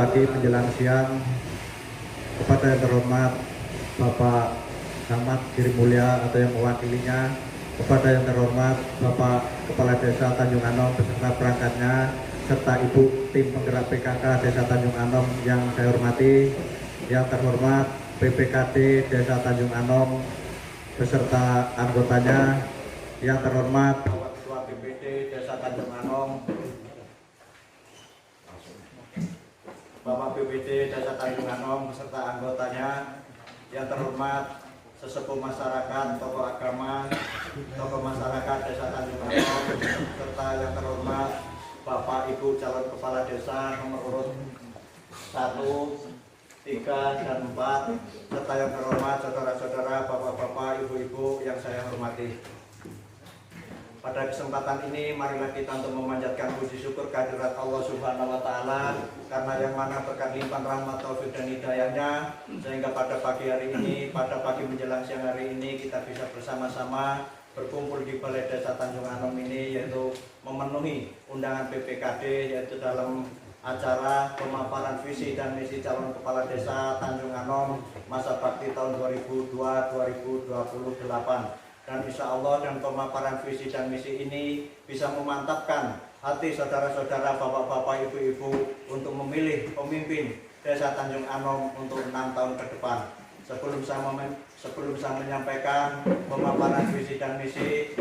pagi menjelang siang, kepada yang terhormat Bapak Camat Giri Mulya atau yang mewakilinya, kepada yang terhormat Bapak Kepala Desa Tanjung Anom beserta perangkatnya, serta Ibu tim penggerak PKK Desa Tanjung Anom yang saya hormati, yang terhormat BPKD Desa Tanjung Anom beserta anggotanya, yang terhormat Ketua BPD Desa Tanjung Anom, Bapak BPD Desa Tanjung Anom beserta anggotanya, yang terhormat sesepuh masyarakat, tokoh agama, tokoh masyarakat Desa Tanjung Anom, serta yang terhormat Bapak Ibu calon kepala desa nomor urut 1, 3, dan 4, serta yang terhormat saudara-saudara, bapak-bapak, ibu-ibu yang saya hormati. Pada kesempatan ini, marilah kita untuk memanjatkan puji syukur kehadirat Allah Subhanahu wa Ta'ala, karena yang mana berkat limpahan rahmat taufik dan hidayahnya, sehingga pada pagi hari ini, pada pagi menjelang siang hari ini, kita bisa bersama-sama berkumpul di Balai Desa Tanjung Anom ini, yaitu memenuhi undangan BPKD, yaitu dalam acara pemaparan visi dan misi calon kepala desa Tanjung Anom masa bakti tahun 2002-2028. Dan insya Allah dan pemaparan visi dan misi ini bisa memantapkan hati saudara-saudara, bapak-bapak, ibu-ibu untuk memilih pemimpin Desa Tanjung Anom untuk 6 tahun ke depan. Sebelum saya menyampaikan pemaparan visi dan misi,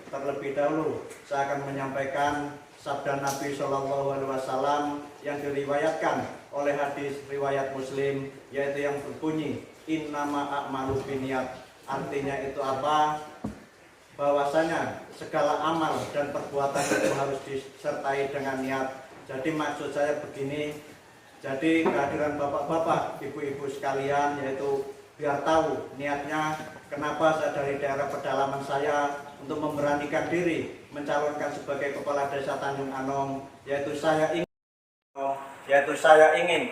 terlebih dahulu saya akan menyampaikan sabda Nabi Shallallahu Alaihi Wasallam yang diriwayatkan oleh hadis riwayat Muslim, yaitu yang berbunyi innama a'malu binniyat. Artinya itu apa? Bahwasanya segala amal dan perbuatan itu harus disertai dengan niat. Jadi maksud saya begini, jadi kehadiran bapak-bapak, ibu-ibu sekalian, yaitu biar tahu niatnya kenapa saya dari daerah pedalaman saya untuk memberanikan diri mencalonkan sebagai kepala desa Tanjung Anom, yaitu saya ingin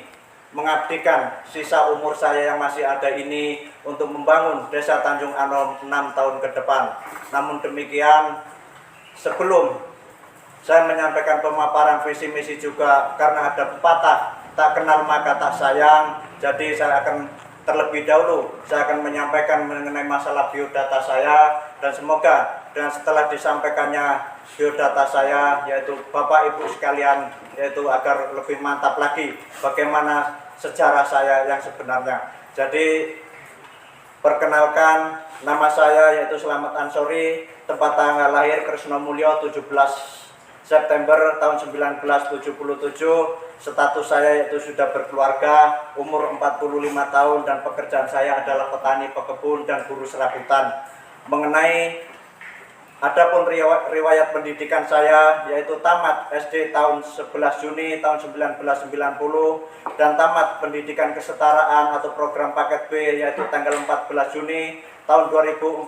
mengabdikan sisa umur saya yang masih ada ini untuk membangun Desa Tanjung Anom 6 tahun ke depan. Namun demikian, sebelum saya menyampaikan pemaparan visi misi juga, karena ada pepatah tak kenal maka tak sayang, jadi saya akan terlebih dahulu saya akan menyampaikan mengenai masalah biodata saya, dan semoga dan setelah disampaikannya biodata saya, yaitu Bapak Ibu sekalian, yaitu agar lebih mantap lagi bagaimana sejarah saya yang sebenarnya. Jadi perkenalkan, nama saya yaitu Slamet Ansori, tempat tanggal lahir Kresno Mulyo 17 September tahun 1977, status saya yaitu sudah berkeluarga, umur 45 tahun, dan pekerjaan saya adalah petani, pekebun, dan buruh serabutan. Mengenai adapun riwayat pendidikan saya, yaitu tamat SD tahun 11 Juni tahun 1990 dan tamat pendidikan kesetaraan atau program paket B yaitu tanggal 14 Juni tahun 2014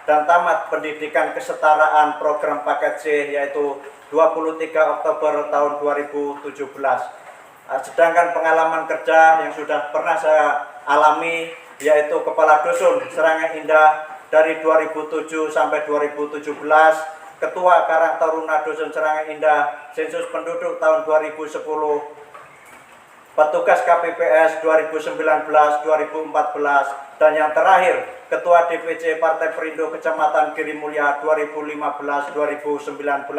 dan tamat pendidikan kesetaraan program paket C yaitu 23 Oktober tahun 2017. Sedangkan pengalaman kerja yang sudah pernah saya alami yaitu kepala dusun Serangan Indah dari 2007 sampai 2017, Ketua Karang Taruna Dusun Serangan Indah, sensus penduduk tahun 2010, petugas KPPS 2019-2014, dan yang terakhir Ketua DPC Partai Perindo Kecamatan Giri Mulya 2015-2019.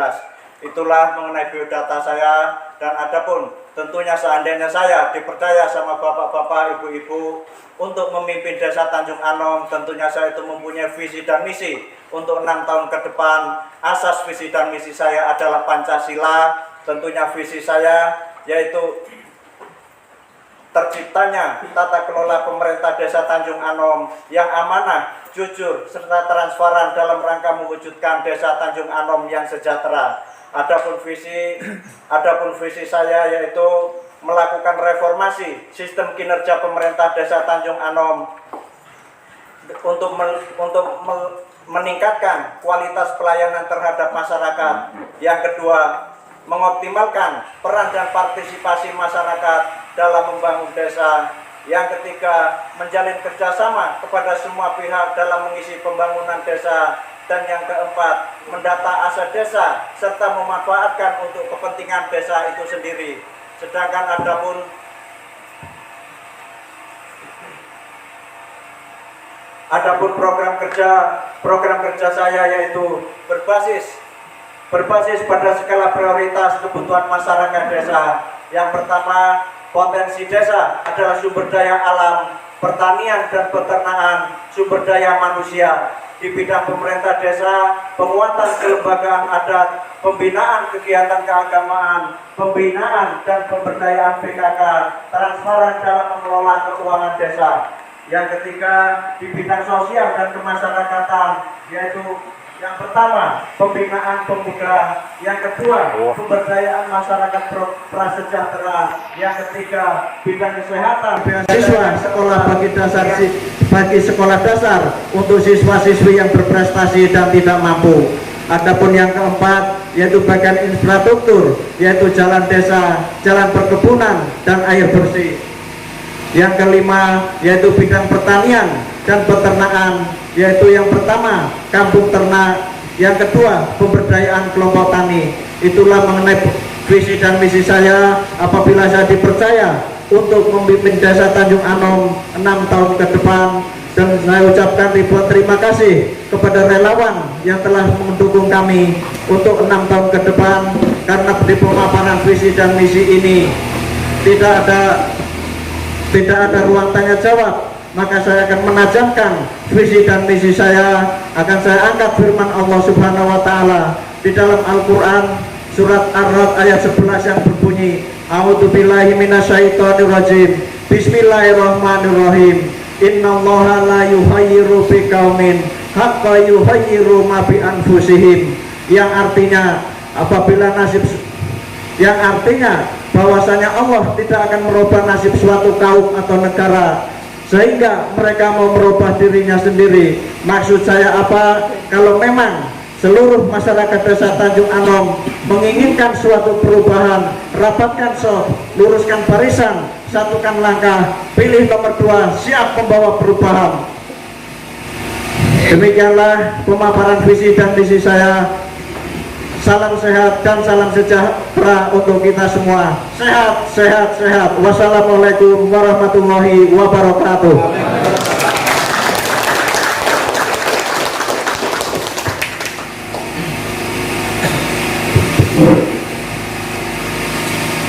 Itulah mengenai biodata saya, dan adapun tentunya seandainya saya dipercaya sama bapak-bapak, ibu-ibu untuk memimpin Desa Tanjung Anom, tentunya saya itu mempunyai visi dan misi untuk 6 tahun ke depan. Asas visi dan misi saya adalah Pancasila. Tentunya visi saya yaitu terciptanya tata kelola pemerintah Desa Tanjung Anom yang amanah, jujur, serta transparan dalam rangka mewujudkan Desa Tanjung Anom yang sejahtera. Adapun visi saya yaitu melakukan reformasi sistem kinerja pemerintah Desa Tanjung Anom untuk meningkatkan kualitas pelayanan terhadap masyarakat. Yang kedua, mengoptimalkan peran dan partisipasi masyarakat dalam membangun desa. Yang ketiga, menjalin kerjasama kepada semua pihak dalam mengisi pembangunan desa. Dan yang keempat, mendata aset desa serta memanfaatkan untuk kepentingan desa itu sendiri. Sedangkan adapun program kerja saya yaitu berbasis pada skala prioritas kebutuhan masyarakat desa. Yang pertama, potensi desa adalah sumber daya alam, pertanian dan peternakan, sumber daya manusia. Di bidang pemerintah desa, penguatan kelembagaan adat, pembinaan kegiatan keagamaan, pembinaan dan pemberdayaan PKK, transparan dalam mengelola keuangan desa. Yang ketiga, di bidang sosial dan kemasyarakatan, yaitu yang pertama, pembinaan pemuda. Yang kedua, pemberdayaan masyarakat prasejahtera. Yang ketiga, bidang kesehatan, beasiswa sekolah bagi sekolah dasar untuk siswa-siswi yang berprestasi dan tidak mampu. Adapun yang keempat, yaitu bagian infrastruktur, yaitu jalan desa, jalan perkebunan dan air bersih. Yang kelima, yaitu bidang pertanian dan peternakan, yaitu yang pertama kampung ternak, yang kedua pemberdayaan kelompok tani. Itulah mengenai visi dan misi saya apabila saya dipercaya untuk memimpin desa Tanjung Anom 6 tahun ke depan. Dan saya ucapkan ribuan terima kasih kepada relawan yang telah mendukung kami untuk 6 tahun ke depan, karena di pemaparan visi dan misi ini tidak ada ruang tanya jawab, maka saya akan menajamkan visi dan misi saya. Akan saya angkat firman Allah Subhanahu wa taala di dalam Al-Qur'an surat Ar-Ra'd ayat 11 yang berbunyi, A'udzubillahi minasyaitonirrajim. Bismillahirrahmanirrahim. Innallaha la yuhayyiru biqaumin hatta yuhayyiru ma bi anfusihim. Yang artinya bahwasanya Allah tidak akan merubah nasib suatu kaum atau negara sehingga mereka mau merubah dirinya sendiri. Maksud saya apa? Kalau memang seluruh masyarakat desa Tanjung Anom menginginkan suatu perubahan, rapatkan soft, luruskan barisan, satukan langkah, pilih nomor 2, siap membawa perubahan. Demikianlah pemaparan visi dan misi saya. Salam sehat dan salam sejahtera untuk kita semua. Sehat, sehat, sehat. Wassalamualaikum warahmatullahi wabarakatuh.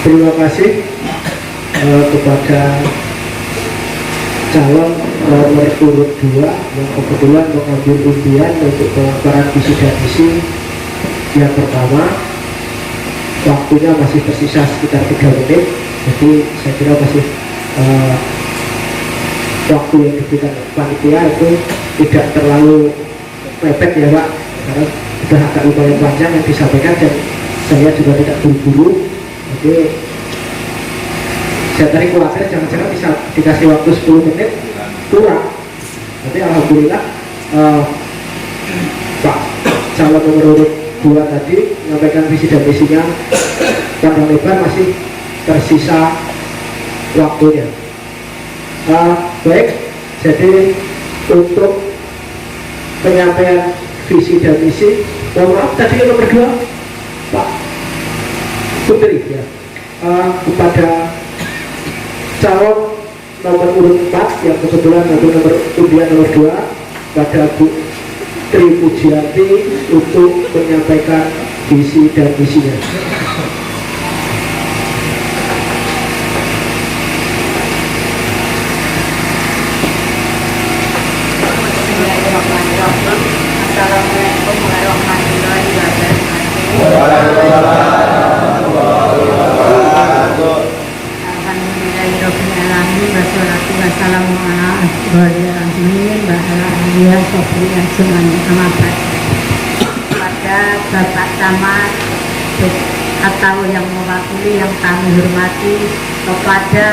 Terima kasih kepada calon nomor urut 2 yang kebetulan mengambil undian untuk pemaparan visi dan misi. Yang pertama, waktunya masih tersisa sekitar 3 menit, jadi saya kira masih waktu yang diberikan panitia itu tidak terlalu mepet ya Pak, karena sudah agak lumayan panjang yang disampaikan dan saya juga tidak buru-buru. Jadi saya tadi khawatir jangan-jangan bisa dikasih waktu 10 menit kurang. Tapi alhamdulillah Pak calon nomor urut 2 tadi menyampaikan visi dan misinya panjang lebar, masih tersisa waktunya. Baik, jadi untuk penyampaian visi dan misi, mohon maaf tadi yang nomor 2 Pak Putri ya, kepada calon nomor urut 4 yang kebetulan nomor undian nomor 2 pada Bu Tri Pujianti untuk menyampaikan visi dan misinya. Assalamualaikum warahmatullahi wabarakatuh. Alhamdulillahirabbil alamin wassalatu wassalamu ala asyrofil anbiya'i wa ala alihi washabbihi ajmain. Kepada Bapak Camat atau yang mewakili yang kami hormati, kepada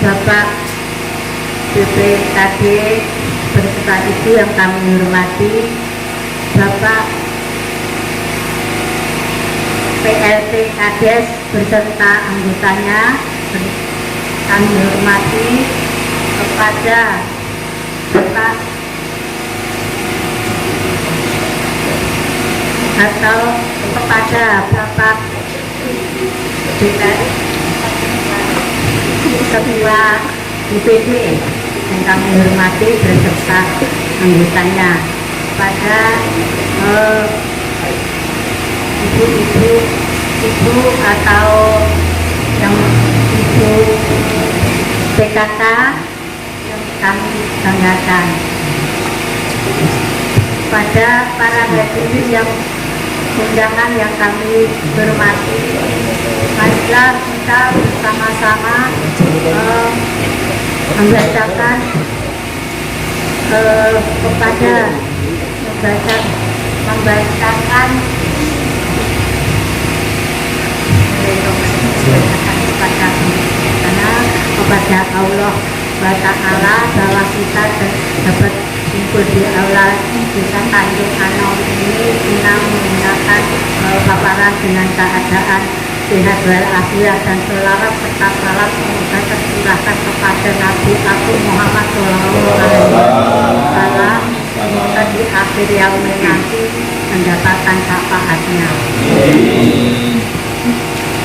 Bapak BPKD berserta Ibu yang kami hormati, Bapak PLT Kades berserta anggotanya kami hormati, kepada Bapak atau kepada Bapak DKI Ketua DPD yang kami hormati beserta anggotanya, pada ibu atau yang ibu PKK yang kami banggakan, pada para hadirin yang undangan yang kami hormati. Marilah kita bersama-sama membacakan membacakan kepada Allah wa ta'ala bahwa kita dapat kumpul di aula desa Tanjung Anom ini guna menggunakan paparan dengan keadaan sehat walafiat dan selawat serta salam semoga tercurahkan kepada Nabi Agung Muhammad SAW, semoga di akhir yaumil nanti mendapatkan syafaatnya.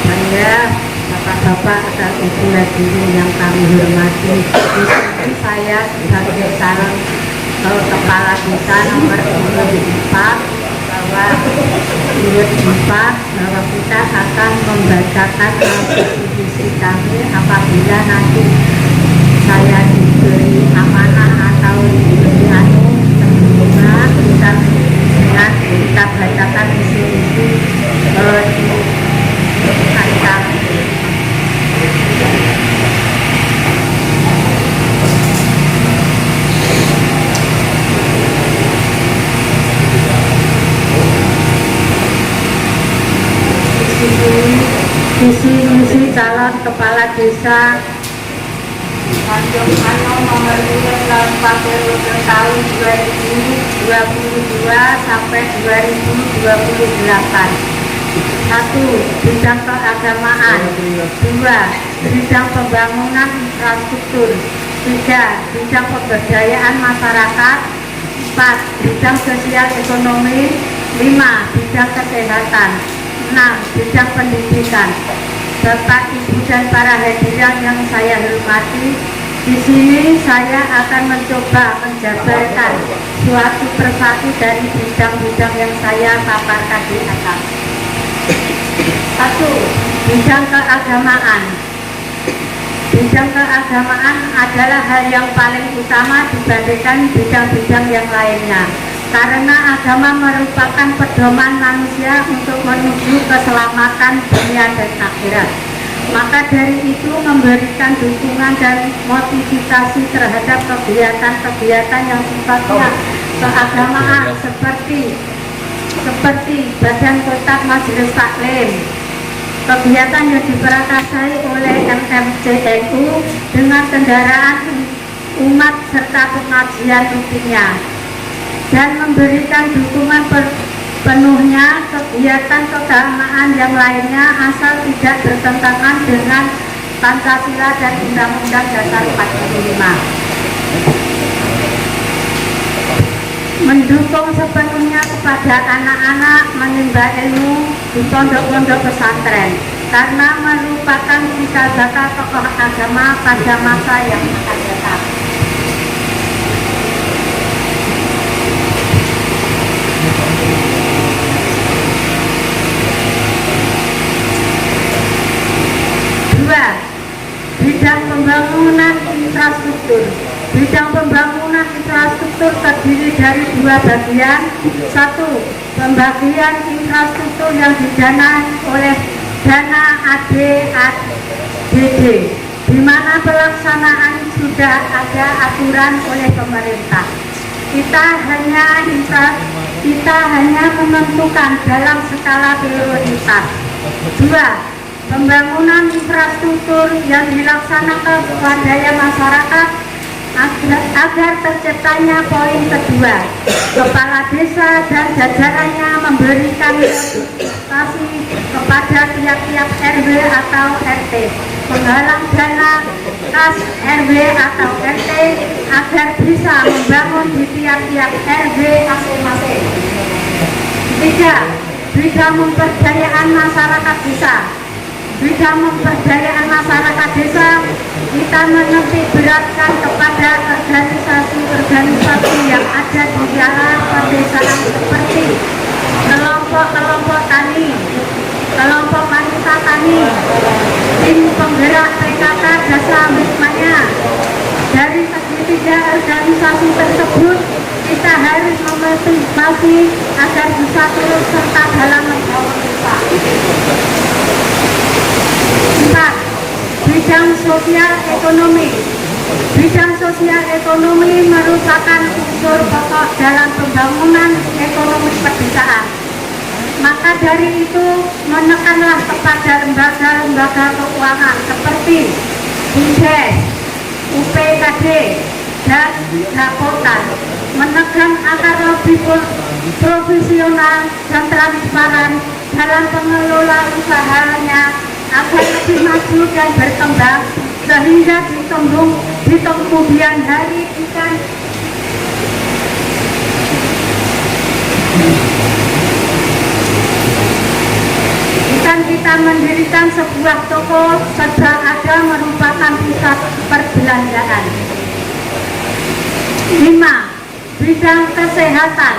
Saya Bapak-bapak dan Ibu hadirin yang kami hormati, di sini saya sebagai calon kepala desa nomor 4 bahwa kita akan membacakan visi kami apabila nanti saya diberi amanah atau diberi terima kita dengan kita bacakan visi-visi di hari kami. Visi-misi calon kepala desa Tanjung Anom nomor 5 tahun 2022 sampai 2028. 1. Bidang keagamaan. 2. Bidang pembangunan infrastruktur. 3. Bidang pemberdayaan masyarakat. 4. Bidang sosial ekonomi. 5. Bidang kesehatan. 6. Bidang pendidikan. Bapak, Ibu, dan para hadirin yang saya hormati, di sini saya akan mencoba menjabarkan suatu persatu dari bidang-bidang yang saya paparkan di atas. 1. Bidang keagamaan. Bidang keagamaan adalah hal yang paling utama dibandingkan bidang-bidang yang lainnya, karena agama merupakan pedoman manusia untuk menuju keselamatan dunia dan akhirat. Maka dari itu memberikan dukungan dan motivasi terhadap kegiatan-kegiatan yang sifatnya keagamaan seperti Badan Kota Majelis Taklim, kegiatan yang diperakarsai oleh MMCNU dengan kendaraan umat serta pengajian rutinnya, dan memberikan dukungan penuhnya kegiatan keagamaan yang lainnya asal tidak bertentangan dengan Pancasila dan Undang-Undang Dasar 45. Mendukung sepenuhnya kepada anak-anak menimba ilmu di pondok-pondok pesantren, karena merupakan cikal bakal tokoh agama pada masa yang akan datang. Bidang pembangunan infrastruktur. Bidang pembangunan infrastruktur terdiri dari 2 bagian. 1. Pembagian infrastruktur yang didanai oleh dana ADADD, di mana pelaksanaan sudah ada aturan oleh pemerintah. Kita hanya menentukan dalam skala prioritas. 2. Pembangunan infrastruktur yang dilaksanakan kepada masyarakat agar terciptanya poin kedua. Kepala desa dan jajarannya memberikan motivasi kepada tiap-tiap RW atau RT, menggalang dana kas RW atau RT agar bisa membangun di tiap-tiap RW masing-masing. 3. Bidang pemberdayaan masyarakat desa. bidang pemberdayaan masyarakat desa, kita menitik beratkan kepada organisasi-organisasi yang ada di daerah pedesaan seperti kelompok-kelompok tani, kelompok wanita tani, tim penggerak PKK Desa Wismanya. Dari segitiga organisasi tersebut, kita harus memotivasi agar bisa turut serta dalam membangun desa. 4. Bidang sosial ekonomi. Bidang sosial ekonomi merupakan unsur pokok dalam pembangunan ekonomi pedesaan. Maka dari itu, menekanlah kepada lembaga-lembaga keuangan seperti BUMDes, UPKD, dan Dapotan, menekan agar lebih profesional dan transparan dalam pengelola usahanya agar lebih maju dan berkembang sehingga di kemudian hari kita mendirikan sebuah toko serba ada merupakan pusat perbelanjaan. 5. Bidang kesehatan.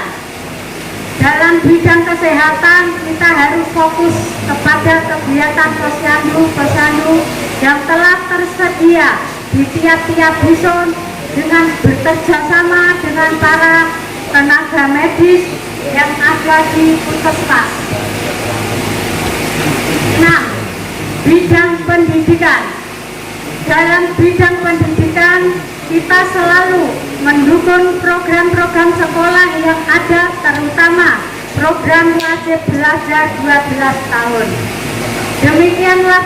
Dalam bidang kesehatan kita harus fokus kepada kegiatan posyandu yang telah tersedia di tiap-tiap dusun dengan bekerjasama dengan para tenaga medis yang ada di puskesmas. 6. Bidang pendidikan. Dalam bidang pendidikan kita selalu mendukung program-program sekolah yang ada, terutama program wajib belajar 12 tahun. Demikianlah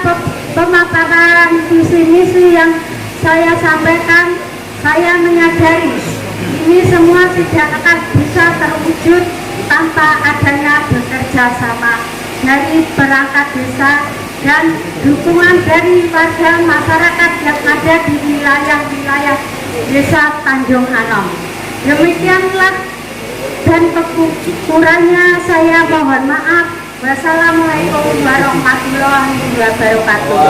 pemaparan visi misi yang saya sampaikan. Saya menyadari ini semua tidak akan bisa terwujud tanpa adanya bekerja sama dari perangkat desa dan dukungan dari warga masyarakat yang ada di wilayah-wilayah Desa Tanjung Anom. Demikianlah dan kekurangannya saya mohon maaf. Wassalamualaikum warahmatullahi wabarakatuh.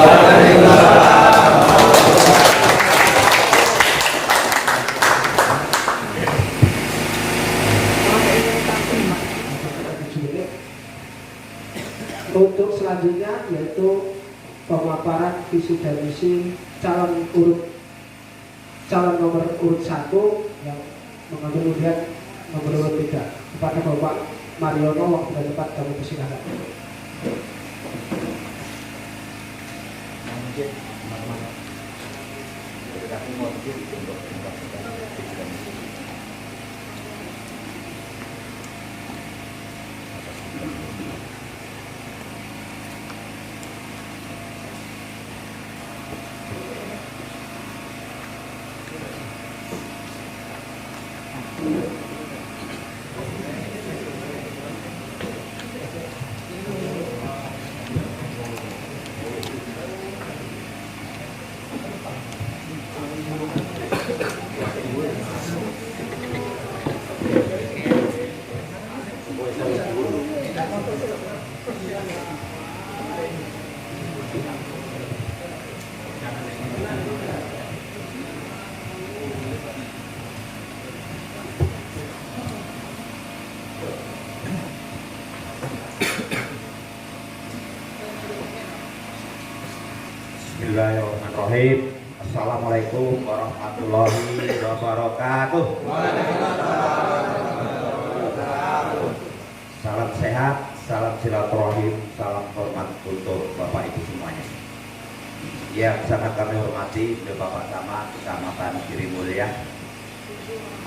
Untuk selanjutnya yaitu pemaparan visi dan misi calon nomor urut 1 yang mengambil undian nomor urut 3 kepada Bapak Mariono. Waktu dan tempat kami persilakan. Bismillahirrahmanirrahim. Assalamualaikum warahmatullahi wabarakatuh. Salam sehat, salam silaturahim, salam hormat untuk Bapak Ibu semuanya. Yang sangat kami hormati Bapak Camat Kecamatan Girimulya,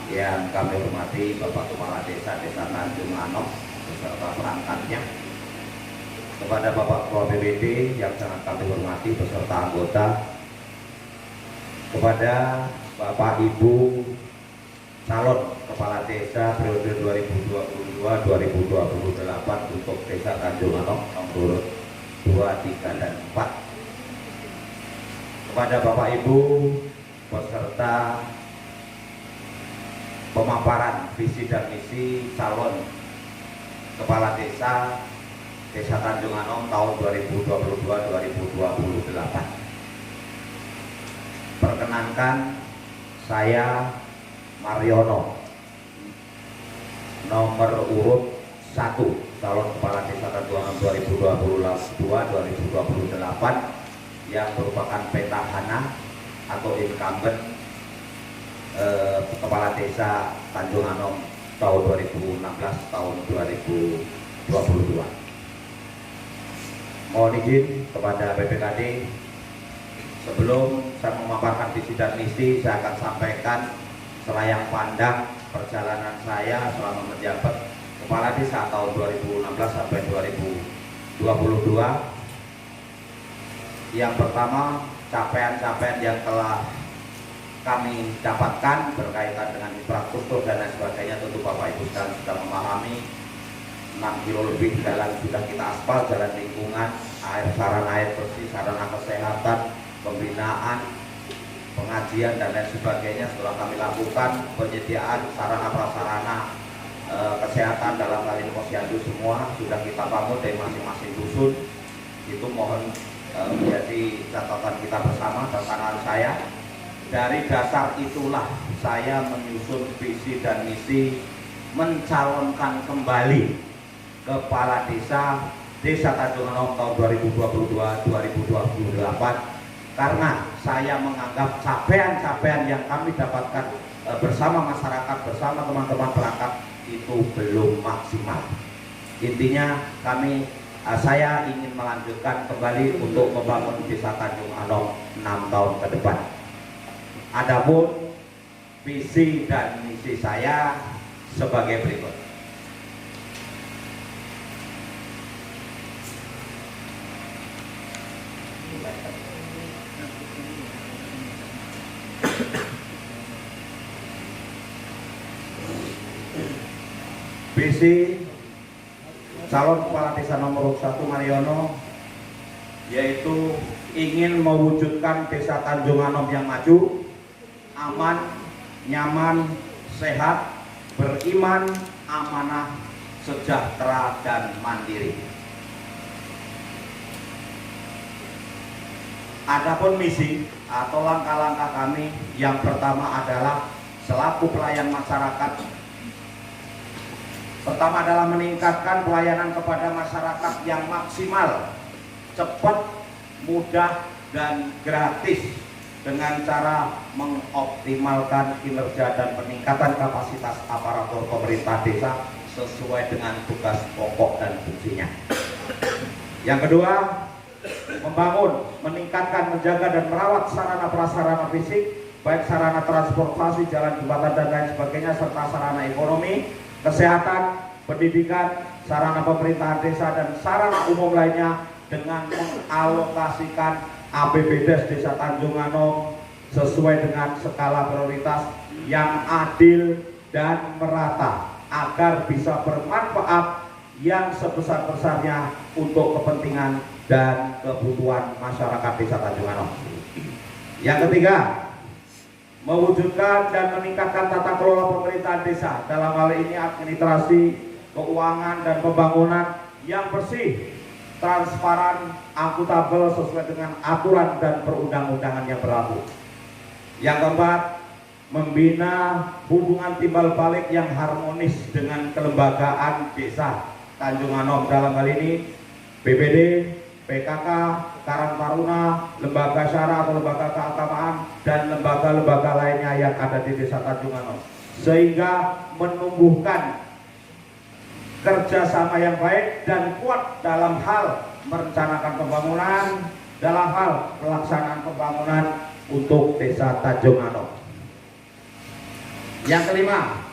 yang kami hormati Bapak Kepala Desa Tanjung Anom beserta perangkatnya, kepada Bapak Ketua BPD yang sangat kami hormati beserta anggota, kepada Bapak Ibu calon Kepala Desa periode 2022-2028 untuk Desa Tanjung Anom nomor 2, 3, dan 4, kepada Bapak Ibu peserta pemaparan visi dan misi calon Kepala Desa Desa Tanjung Anom tahun 2022-2028. Perkenankan, saya Mariono, nomor urut 1, calon kepala desa Tanjung Anom 2022-2028 yang merupakan petahana atau incumbent kepala desa Tanjung Anom tahun 2016 tahun 2022. Mohon izin kepada BPKD, sebelum saya memaparkan visi dan misi, saya akan sampaikan selayang pandang perjalanan saya selama menjabat kepala desa tahun 2016 sampai 2022. Yang pertama, capaian-capaian yang telah kami dapatkan berkaitan dengan infrastruktur dan lain sebagainya, tentu Bapak Ibu sudah memahami. 6 kilo lebih jalan sudah kita aspal, jalan lingkungan, sarana air bersih, sarana kesehatan, pembinaan, pengajian dan lain sebagainya setelah kami lakukan. Penyediaan sarana prasarana kesehatan dalam hal ini posyandu semua sudah kita bangun dari masing-masing dusun. Itu mohon menjadi catatan kita bersama, tantangan saya. Dari dasar itulah saya menyusun visi dan misi mencalonkan kembali kepala desa Tanjung Anom tahun 2022-2028 karena saya menganggap capaian-capaian yang kami dapatkan bersama masyarakat, bersama teman-teman perangkat itu belum maksimal. Intinya saya ingin melanjutkan kembali untuk membangun desa Tanjung Anom 6 tahun ke depan. Adapun visi dan misi saya sebagai berikut. Visi calon kepala desa nomor 1 Mariono yaitu ingin mewujudkan desa Tanjung Anom yang maju, aman, nyaman, sehat, beriman, amanah, sejahtera, dan mandiri. Adapun misi atau langkah-langkah kami, yang pertama adalah selaku pelayan masyarakat. Pertama adalah meningkatkan pelayanan kepada masyarakat yang maksimal, cepat, mudah, dan gratis dengan cara mengoptimalkan kinerja dan peningkatan kapasitas aparatur pemerintah desa sesuai dengan tugas pokok dan fungsinya. Yang kedua, membangun, meningkatkan, menjaga, dan merawat sarana prasarana fisik, baik sarana transportasi, jalan, jembatan, dan lain sebagainya, serta sarana ekonomi, kesehatan, pendidikan, sarana pemerintahan desa, dan sarana umum lainnya dengan mengalokasikan APBD Desa Tanjung Anom sesuai dengan skala prioritas yang adil dan merata agar bisa bermanfaat yang sebesar-besarnya untuk kepentingan dan kebutuhan masyarakat Desa Tanjung Anom. Yang ketiga, mewujudkan dan meningkatkan tata kelola pemerintahan desa, dalam hal ini administrasi, keuangan, dan pembangunan yang bersih, transparan, akuntabel sesuai dengan aturan dan perundang-undangan yang berlaku. Yang keempat, membina hubungan timbal balik yang harmonis dengan kelembagaan desa Tanjung Anom, dalam hal ini BPD, PKK, Karang Taruna, lembaga syara atau lembaga keagamaan, dan lembaga-lembaga lainnya yang ada di Desa Tanjung Anom, sehingga menumbuhkan kerjasama yang baik dan kuat dalam hal merencanakan pembangunan, dalam hal pelaksanaan pembangunan untuk Desa Tanjung Anom. Yang kelima,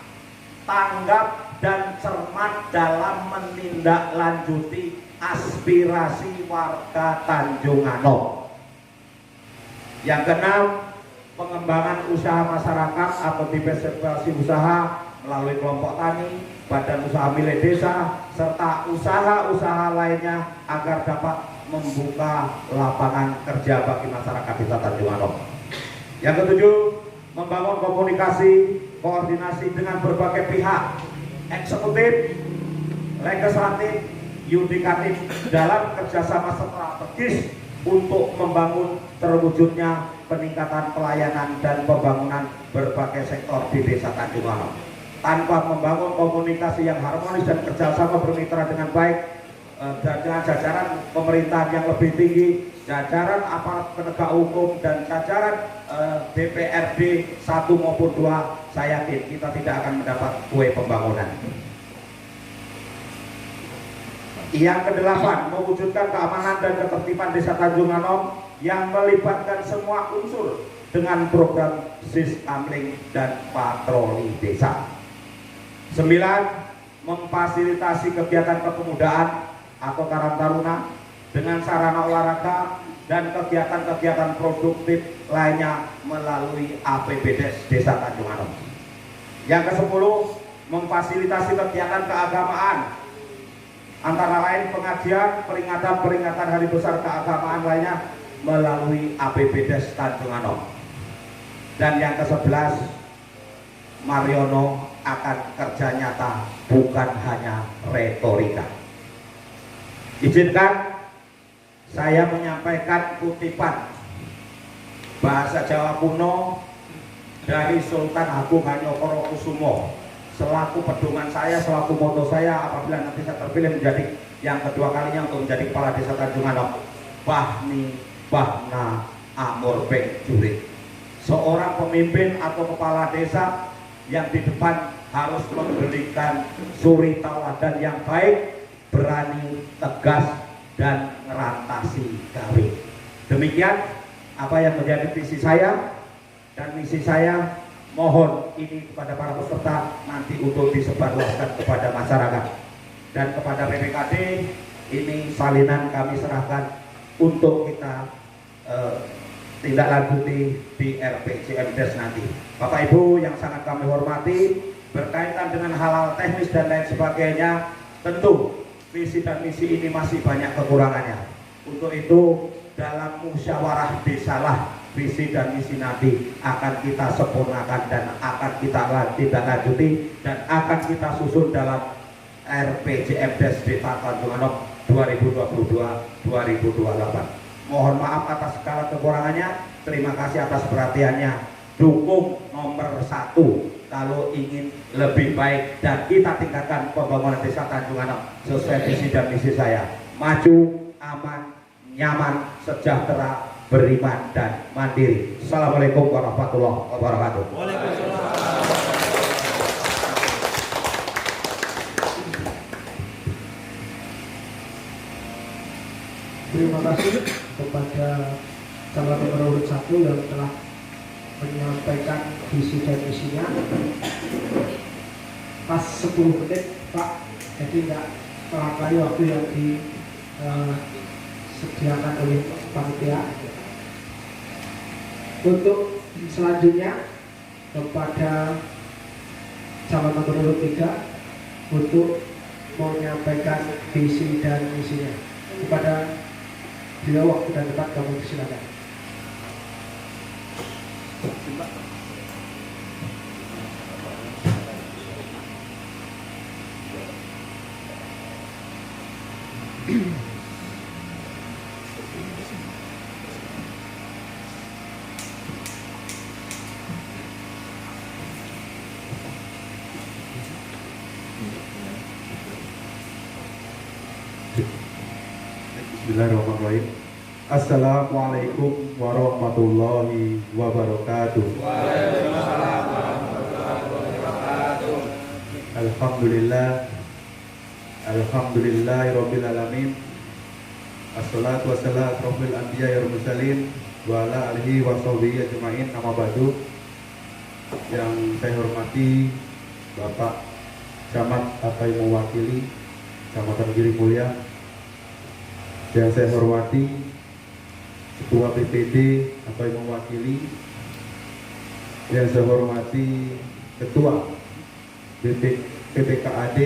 tanggap dan cermat dalam menindaklanjuti aspirasi warga Tanjung Anom. Yang keenam, pengembangan usaha masyarakat atau diversifikasi usaha melalui kelompok tani, badan usaha milik desa, serta usaha-usaha lainnya agar dapat membuka lapangan kerja bagi masyarakat Desa Tanjung Anom. Yang ketujuh, membangun komunikasi, koordinasi dengan berbagai pihak, eksekutif, legislatif, yudikatif dalam kerjasama strategis untuk membangun terwujudnya peningkatan pelayanan dan pembangunan berbagai sektor di Desa Tanjung Anom. Tanpa membangun komunikasi yang harmonis dan kerjasama bermitra dengan baik dengan jajaran pemerintahan yang lebih tinggi, jajaran aparat penegak hukum dan jajaran DPRD 1 maupun 2, saya yakin kita tidak akan mendapat kue pembangunan. Yang ke-8, mewujudkan keamanan dan ketertiban Desa Tanjung Anom yang melibatkan semua unsur dengan program Sisamling dan patroli desa. 9, memfasilitasi kegiatan kepemudaan atau Karang Taruna dengan sarana olahraga dan kegiatan-kegiatan produktif lainnya melalui APBDes Desa Tanjung Anom. Yang ke-10, memfasilitasi kegiatan keagamaan antara lain pengajian, peringatan hari besar keagamaan lainnya melalui APBDes Tanjung Anom. Dan yang ke-11, Mariono akan kerja nyata, bukan hanya retorika. Izinkan saya menyampaikan kutipan bahasa Jawa kuno dari Sultan Agung Hanyokorokusumo selaku pedoman saya, selaku moto saya apabila nanti saya terpilih menjadi yang kedua kalinya untuk menjadi kepala Desa Tanjung Anom. Bahni Bahna Amor Beng Jurit. Seorang pemimpin atau kepala desa yang di depan harus memberikan suri tauladan yang baik, berani, tegas, dan ngerantasi gawe. Demikian apa yang menjadi visi saya dan misi saya. Mohon ini kepada para peserta nanti untuk disebarluaskan kepada masyarakat. Dan kepada PPKD ini salinan kami serahkan untuk kita tindak lanjuti di RPJMDes nanti. Bapak Ibu yang sangat kami hormati, berkaitan dengan hal-hal teknis dan lain sebagainya, tentu visi dan misi ini masih banyak kekurangannya. Untuk itu dalam musyawarah desalah visi dan misi nanti akan kita sempurnakan dan akan kita tindak lanjuti dan akan kita susun dalam RPJMDes Desa Tanjung Anom 2022-2028. Mohon maaf atas segala kekurangannya. Terima kasih atas perhatiannya. Dukung nomor 1 kalau ingin lebih baik dan kita tingkatkan pembangunan Desa Tanjung Anom sesuai visi dan misi saya. Maju, aman, nyaman, sejahtera, beriman dan mandiri. Assalamualaikum warahmatullahi wabarakatuh. Terima kasih kepada calon nomor urut 1 yang telah menyampaikan visi dan misinya. Pas 10 menit Pak, jadi nggak melampaui waktu yang disediakan oleh panitia. Untuk selanjutnya kepada calon nomor urut 3 untuk menyampaikan visi dan misinya. Kepada beliau waktu dan tempat kami silakan. Bismillahirrahmanirrahim. Assalamualaikum warahmatullahi wabarakatuh. Waalaikumsalam warahmatullahi wabarakatuh. Alhamdulillah. Alhamdulillahirabbil alamin. Assalatu wassalamu ala asyrofil anbiya'i wal mursalin wa ala alihi wa sahbihi ajmain. Nama ba'du. Yang saya hormati Bapak Camat atau yang mewakili Kecamatan Giri Mulia, yang saya hormati Ketua PPD atau yang mewakili, yang saya hormati Ketua PPKAD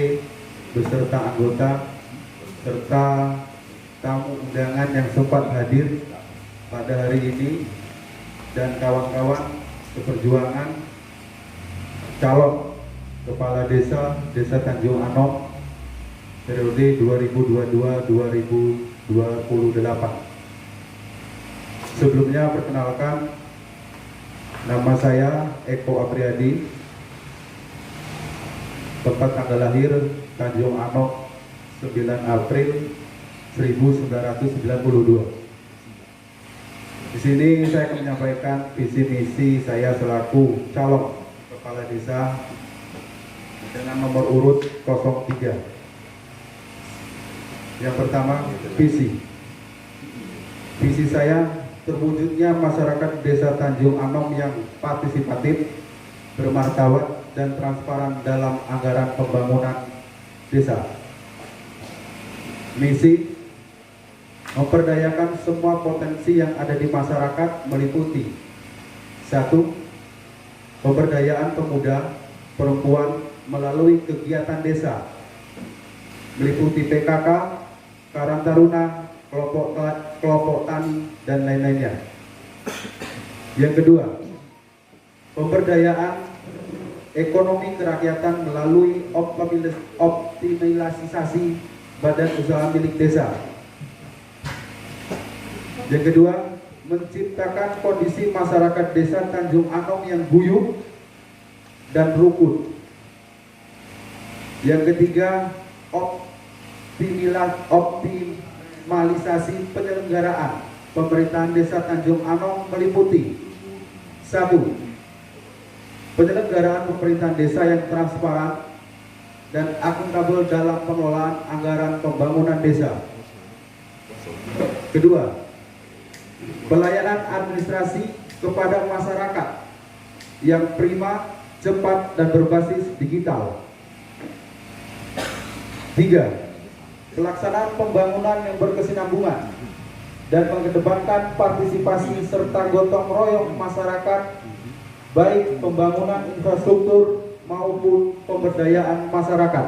beserta anggota serta tamu undangan yang sempat hadir pada hari ini, dan kawan-kawan seperjuangan calon kepala desa Tanjung Anom periode 2022-2028. Sebelumnya perkenalkan, nama saya Eko Apriyadi, tempat tanggal lahir Tanjung Anok 9 April 1992. Di sini saya akan menyampaikan visi misi saya selaku calon kepala desa dengan nomor urut 03. Yang pertama, visi. Visi saya terwujudnya masyarakat desa Tanjung Anom yang partisipatif, bermartabat, dan transparan dalam anggaran pembangunan desa. Misi: memperdayakan semua potensi yang ada di masyarakat meliputi 1. Pemberdayaan pemuda, perempuan melalui kegiatan desa meliputi PKK, Karang Taruna, kelompok tani, dan lain-lainnya. Yang kedua, pemberdayaan ekonomi kerakyatan melalui optimalisasi badan usaha milik desa. Yang kedua, menciptakan kondisi masyarakat desa Tanjung Anom yang guyup dan rukun. Yang ketiga, optimalisasi penyelenggaraan pemerintahan desa Tanjung Anom meliputi 1. Penyelenggaraan pemerintahan desa yang transparan dan akuntabel dalam pengelolaan anggaran pembangunan desa. Kedua, pelayanan administrasi kepada masyarakat yang prima, cepat, dan berbasis digital. 3. Pelaksanaan pembangunan yang berkesinambungan dan mengedepankan partisipasi serta gotong royong masyarakat, baik pembangunan infrastruktur maupun pemberdayaan masyarakat.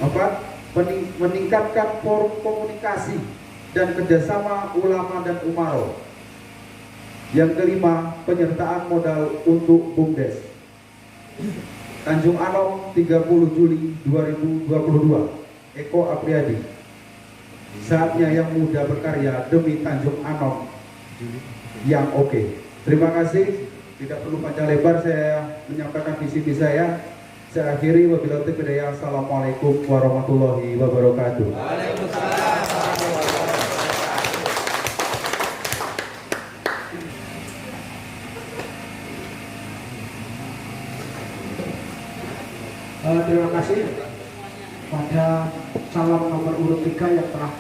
4. Meningkatkan forum komunikasi dan kerjasama ulama dan umaro. Yang kelima, penyertaan modal untuk BUMDes. Tanjung Anom, 30 Juli 2022. Eko Apriyadi. Saatnya yang muda berkarya demi Tanjung Anom yang oke. Terima kasih. Tidak perlu panjang lebar saya menyampaikan visi misi saya. Saya akhiri, wabillahi taufiq wal hidayah. Assalamualaikum warahmatullahi wabarakatuh. Terima kasih pada calon nomor urut 3 yang telah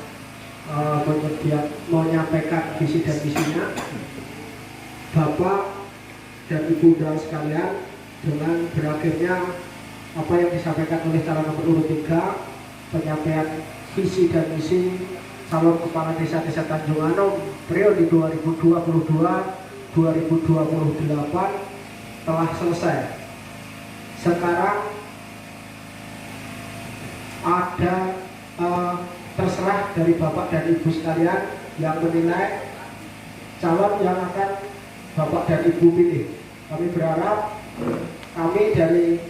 menyampaikan visi dan misinya. Bapak dan Ibu dan sekalian, dengan berakhirnya apa yang disampaikan oleh calon nomor urut 3, penyampaian visi dan misi calon kepala desa-desa Tanjung Anom periode 2022-2028 telah selesai. Sekarang ada terserah dari Bapak dan Ibu sekalian yang menilai calon yang akan Bapak dan Ibu pilih. Kami berharap kami dari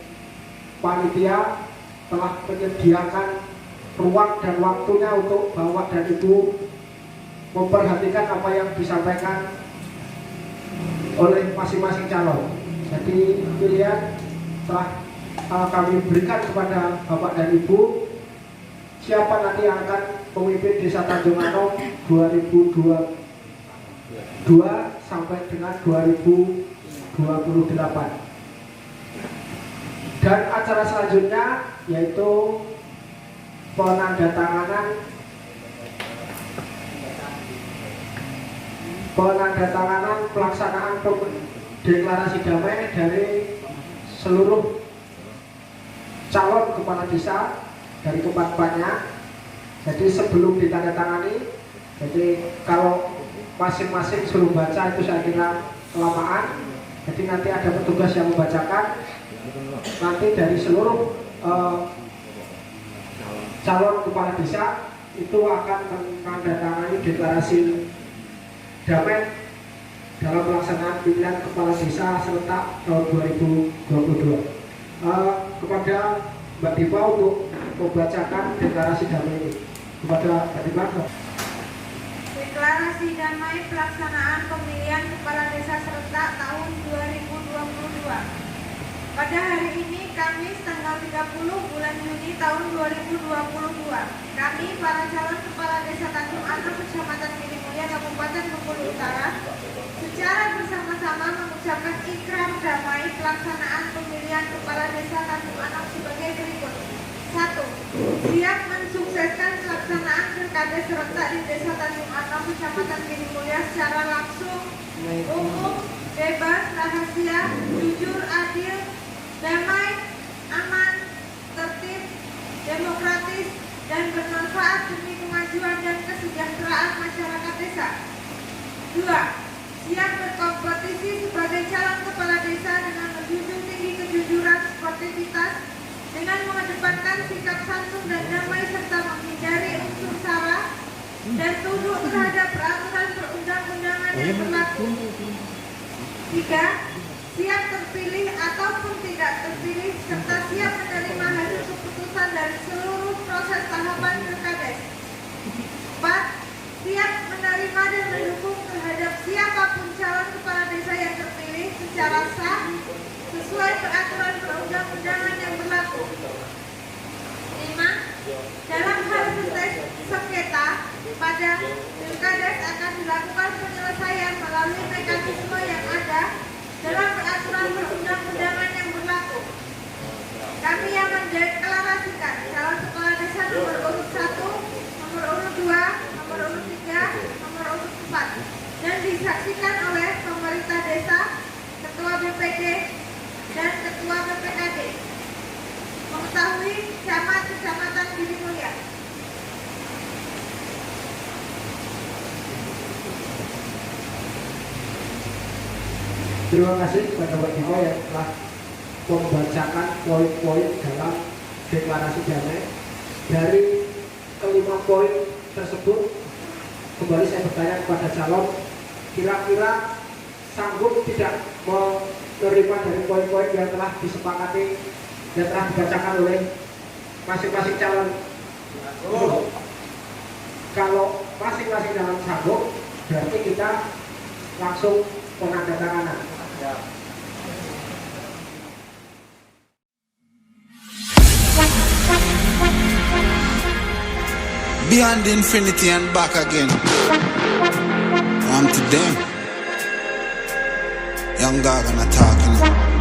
panitia telah menyediakan ruang dan waktunya untuk Bapak dan Ibu memperhatikan apa yang disampaikan oleh masing-masing calon. Jadi pilihan telah kami berikan kepada Bapak dan Ibu siapa nanti yang akan memimpin Desa Tanjung Anom 2022 sampai dengan 2028. Dan acara selanjutnya yaitu penandatanganan pelaksanaan deklarasi damai dari seluruh calon kepala desa dari tempat-tempatnya. Jadi sebelum ditandatangani, jadi kalau masing-masing suruh baca itu saya kira kelamaan. Jadi nanti ada petugas yang membacakan. Nanti dari seluruh calon kepala desa itu akan menandatangani deklarasi damai dalam pelaksanaan pemilihan kepala desa serentak tahun 2022. Kepada Mbak Diva untuk membacakan deklarasi damai ini. Kepada Mbak Diva. Deklarasi damai pelaksanaan pemilihan kepala desa serentak tahun 2022. Pada hari ini, Kamis tanggal 30 bulan Juni tahun 2022, kami para calon kepala desa Tanjung Anom, Kecamatan Girimulya, Kabupaten Bengkulu Utara, secara bersama-sama mengucapkan ikrar damai pelaksanaan pemilihan kepala desa Tanjung Anom sebagai berikut. 1. Siap mensukseskan pelaksanaan pilkada serentak di Desa Tanjung Anom, Kecamatan Girimulya secara langsung, umum, bebas, rahasia, jujur, adil, damai, aman, tertib, demokratis, dan bermanfaat demi kemajuan dan kesejahteraan masyarakat desa. 2. Siap berkompetisi sebagai calon kepala desa dengan menjunjung tinggi kejujuran, sportivitas, dengan mengedepankan sikap santun dan damai serta menghindari unsur sara dan tunduk terhadap peraturan perundang-undangan yang berlaku. 3. Siap terpilih ataupun tidak terpilih serta siap menerima hasil keputusan dari seluruh proses tahapan pilkades. 4. Siap menerima dan mendukung terhadap siapapun calon kepala desa yang terpilih secara sah sesuai peraturan perundang-undangan yang berlaku. 5. Dalam hal sengketa pada pilkades akan dilakukan penyelesaian melalui mekanisme yang ada dalam peraturan perundang-undangan yang berlaku. Kami yang mendeklarasikan calon kepala desa nomor urut 1, nomor urut 2, nomor urut 3, nomor urut 4, dan disaksikan oleh pemerintah desa, ketua BPD, dan ketua BPKD. Mengetahui camat Kecamatan Girimulya. Terima kasih kepada Mbak Diva yang telah membacakan poin-poin dalam deklarasi damai. Dari kelima poin tersebut, kembali saya bertanya kepada calon, kira-kira sanggup tidak menerima dari poin-poin yang telah disepakati dan telah dibacakan oleh masing-masing calon? Kalau masing-masing calon sanggup, berarti kita langsung penandatanganan. Beyond infinity and back again. I'm to them. Young dog and a talking.